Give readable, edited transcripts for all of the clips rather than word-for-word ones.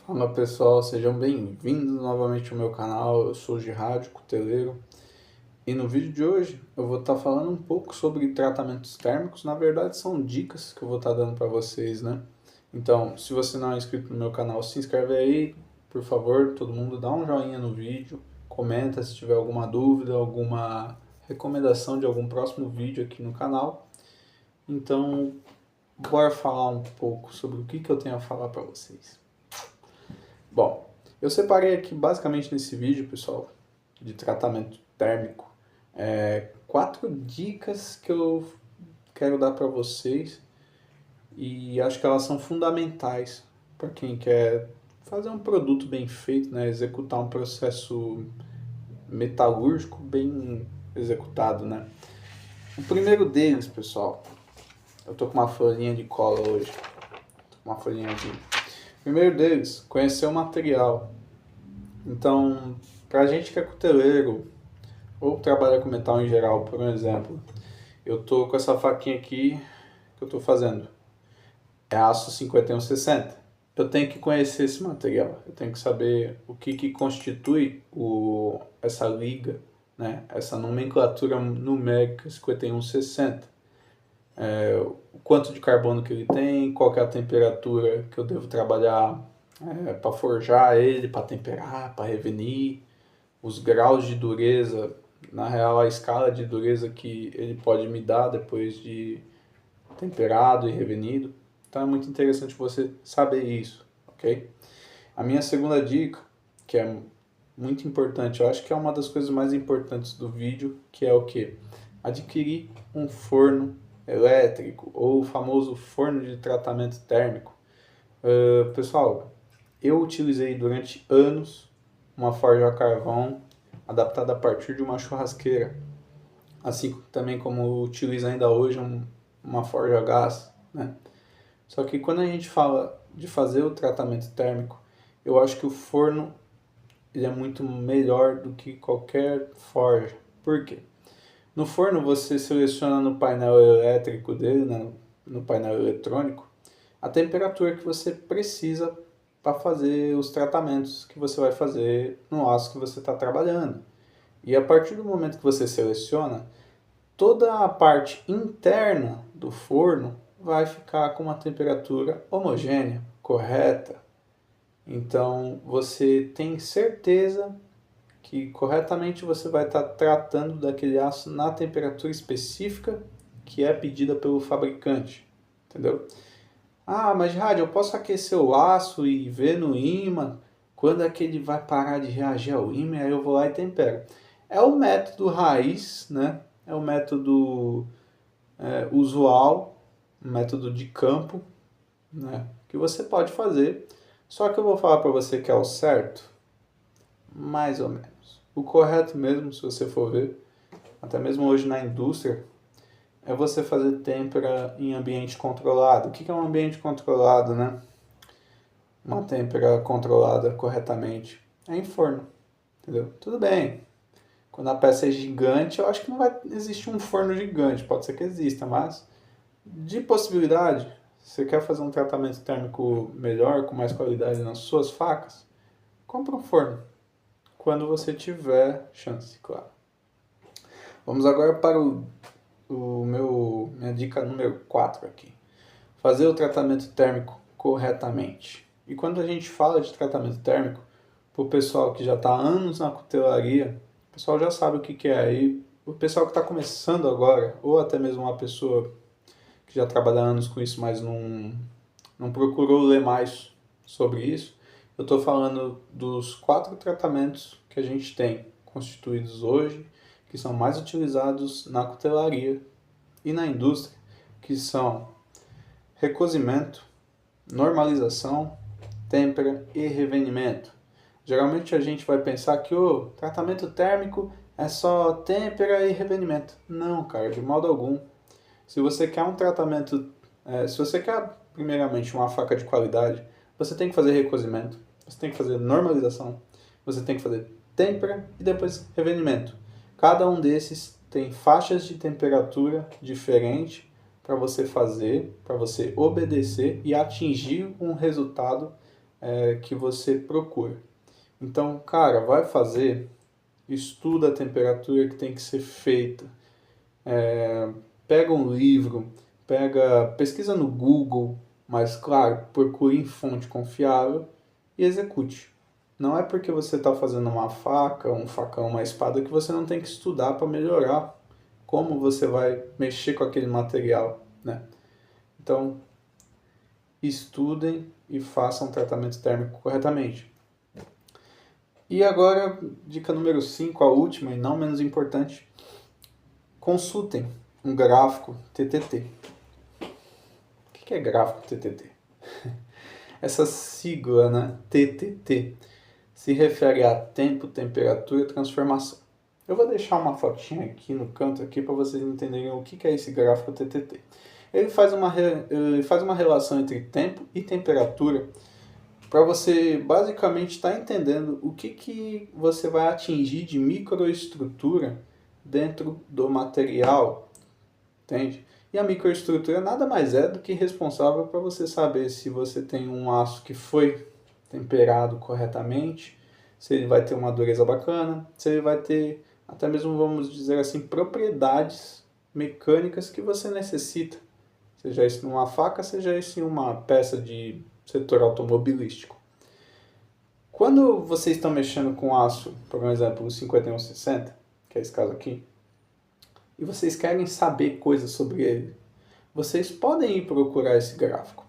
Fala pessoal, sejam bem-vindos novamente ao meu canal. Eu sou o Gerardo Cuteleiro e no vídeo de hoje eu vou estar falando um pouco sobre tratamentos térmicos. Na verdade, são dicas que eu vou estar dando para vocês, né? Então, se você não é inscrito no meu canal, se inscreve aí, por favor. Todo mundo dá um joinha no vídeo, comenta se tiver alguma dúvida, alguma recomendação de algum próximo vídeo aqui no canal. Então, bora falar um pouco sobre o que eu tenho a falar para vocês. Bom, eu separei aqui basicamente nesse vídeo, pessoal, de tratamento térmico, 4 dicas que eu quero dar para vocês e acho que elas são fundamentais para quem quer fazer um produto bem feito, né? Executar um processo metalúrgico bem executado, né? O primeiro deles, pessoal, eu tô com uma folhinha de cola hoje, uma folhinha aqui. O primeiro deles, conhecer o material. Então, pra gente que é cuteleiro ou trabalha com metal em geral, por exemplo, eu tô com essa faquinha aqui que eu tô fazendo. É aço 5160. Eu tenho que conhecer esse material, eu tenho que saber o que constitui essa liga, né? Essa nomenclatura numérica 5160. O quanto de carbono que ele tem, qual que é a temperatura que eu devo trabalhar para forjar ele, para temperar, para revenir, os graus de dureza, na real a escala de dureza que ele pode me dar depois de temperado e revenido. Então é muito interessante você saber isso, ok? A minha segunda dica, que é muito importante, eu acho que é uma das coisas mais importantes do vídeo, que é o que? Adquirir um forno elétrico ou o famoso forno de tratamento térmico. Pessoal, eu utilizei durante anos uma forja a carvão adaptada a partir de uma churrasqueira, assim também como utiliza ainda hoje uma forja a gás, né? Só que quando a gente fala de fazer o tratamento térmico, eu acho que o forno ele é muito melhor do que qualquer forja. Por quê? No forno você seleciona no painel elétrico dele, né, no painel eletrônico, a temperatura que você precisa para fazer os tratamentos que você vai fazer no aço que você está trabalhando. E a partir do momento que você seleciona, toda a parte interna do forno vai ficar com uma temperatura homogênea, correta. Então você tem certeza que corretamente você vai estar tratando daquele aço na temperatura específica que é pedida pelo fabricante, entendeu? Ah, mas rádio, eu posso aquecer o aço e ver no ímã quando é que ele vai parar de reagir ao ímã, aí eu vou lá e tempero. É o método raiz, né? É o método usual, método de campo, né? Que você pode fazer. Só que eu vou falar para você que é o certo, mais ou menos. O correto mesmo, se você for ver, até mesmo hoje na indústria, é você fazer têmpera em ambiente controlado. O que é um ambiente controlado, né? Uma têmpera controlada corretamente é em forno, entendeu? Tudo bem. Quando a peça é gigante, eu acho que não vai existir um forno gigante. Pode ser que exista, mas de possibilidade, você quer fazer um tratamento térmico melhor, com mais qualidade nas suas facas, compra um forno. Quando você tiver chance, claro. Vamos agora para minha dica número 4 aqui. Fazer o tratamento térmico corretamente. E quando a gente fala de tratamento térmico, para o pessoal que já está há anos na cutelaria, o pessoal já sabe o que é aí. O pessoal que está começando agora, ou até mesmo uma pessoa que já trabalha há anos com isso, mas não procurou ler mais sobre isso, eu estou falando dos 4 tratamentos que a gente tem constituídos hoje, que são mais utilizados na cutelaria e na indústria, que são recozimento, normalização, têmpera e revenimento. Geralmente a gente vai pensar que o tratamento térmico é só têmpera e revenimento. Não, cara, de modo algum. Se você quer um tratamento, se você quer primeiramente uma faca de qualidade, você tem que fazer recozimento, você tem que fazer normalização, você tem que fazer têmpera e depois revenimento. Cada um desses tem faixas de temperatura diferentes para você fazer, para você obedecer e atingir um resultado que você procura. Então, cara, vai fazer, estuda a temperatura que tem que ser feita, pega um livro, pesquisa no Google, mas claro, procure em fonte confiável e execute. Não é porque você está fazendo uma faca, um facão, uma espada que você não tem que estudar para melhorar como você vai mexer com aquele material, né? Então, estudem e façam tratamento térmico corretamente. E agora, dica número 5, a última e não menos importante, consultem um gráfico TTT. O que é gráfico TTT? Essa sigla, né, TTT, se refere a tempo, temperatura e transformação. Eu vou deixar uma fotinha aqui no canto aqui para vocês entenderem o que é esse gráfico TTT. Ele faz uma relação entre tempo e temperatura para você basicamente estar entendendo o que você vai atingir de microestrutura dentro do material, entende? E a microestrutura nada mais é do que responsável para você saber se você tem um aço que foi temperado corretamente, se ele vai ter uma dureza bacana, se ele vai ter, até mesmo vamos dizer assim, propriedades mecânicas que você necessita. Seja isso numa faca, seja isso em uma peça de setor automobilístico. Quando vocês estão mexendo com aço, por exemplo, o 5160, que é esse caso aqui, e vocês querem saber coisas sobre ele, vocês podem ir procurar esse gráfico.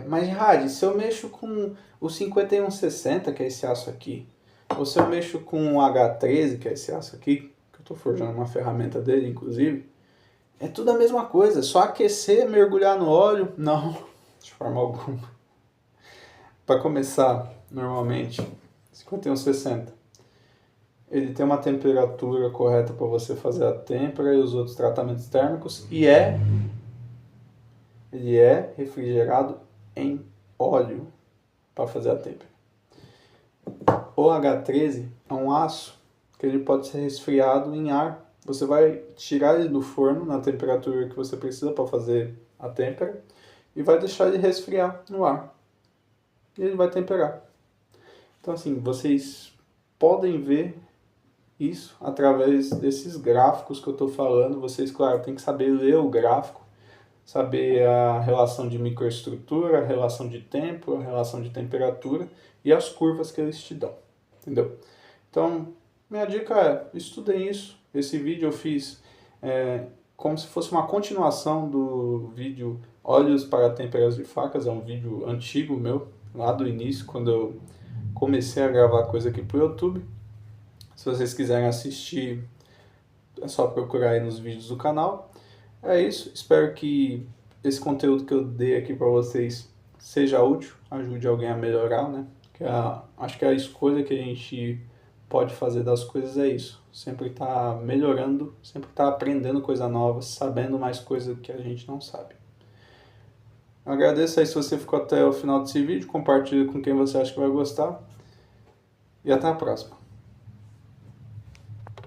Mas Rad, se eu mexo com o 5160, que é esse aço aqui, ou se eu mexo com o H13, que é esse aço aqui, que eu estou forjando uma ferramenta dele, inclusive, é tudo a mesma coisa, só aquecer, mergulhar no óleo, não, de forma alguma. Para começar, normalmente, 5160, ele tem uma temperatura correta para você fazer a têmpera e os outros tratamentos térmicos, e ele é refrigerado em óleo para fazer a têmpera. O H13 é um aço que ele pode ser resfriado em ar. Você vai tirar ele do forno na temperatura que você precisa para fazer a têmpera e vai deixar ele resfriar no ar. E ele vai temperar. Então assim, vocês podem ver isso através desses gráficos que eu estou falando. Vocês, claro, tem que saber ler o gráfico, saber a relação de microestrutura, a relação de tempo, a relação de temperatura e as curvas que eles te dão, entendeu? Então, minha dica é, estudem isso. Esse vídeo eu fiz como se fosse uma continuação do vídeo Óleos para Têmperas de Facas, é um vídeo antigo meu, lá do início, quando eu comecei a gravar coisa aqui pro YouTube. Se vocês quiserem assistir, é só procurar aí nos vídeos do canal. É isso, espero que esse conteúdo que eu dei aqui para vocês seja útil, ajude alguém a melhorar, né? Acho que a escolha que a gente pode fazer das coisas é isso, sempre estar melhorando, sempre estar aprendendo coisa nova, sabendo mais coisa que a gente não sabe. Agradeço aí se você ficou até o final desse vídeo, compartilhe com quem você acha que vai gostar e até a próxima.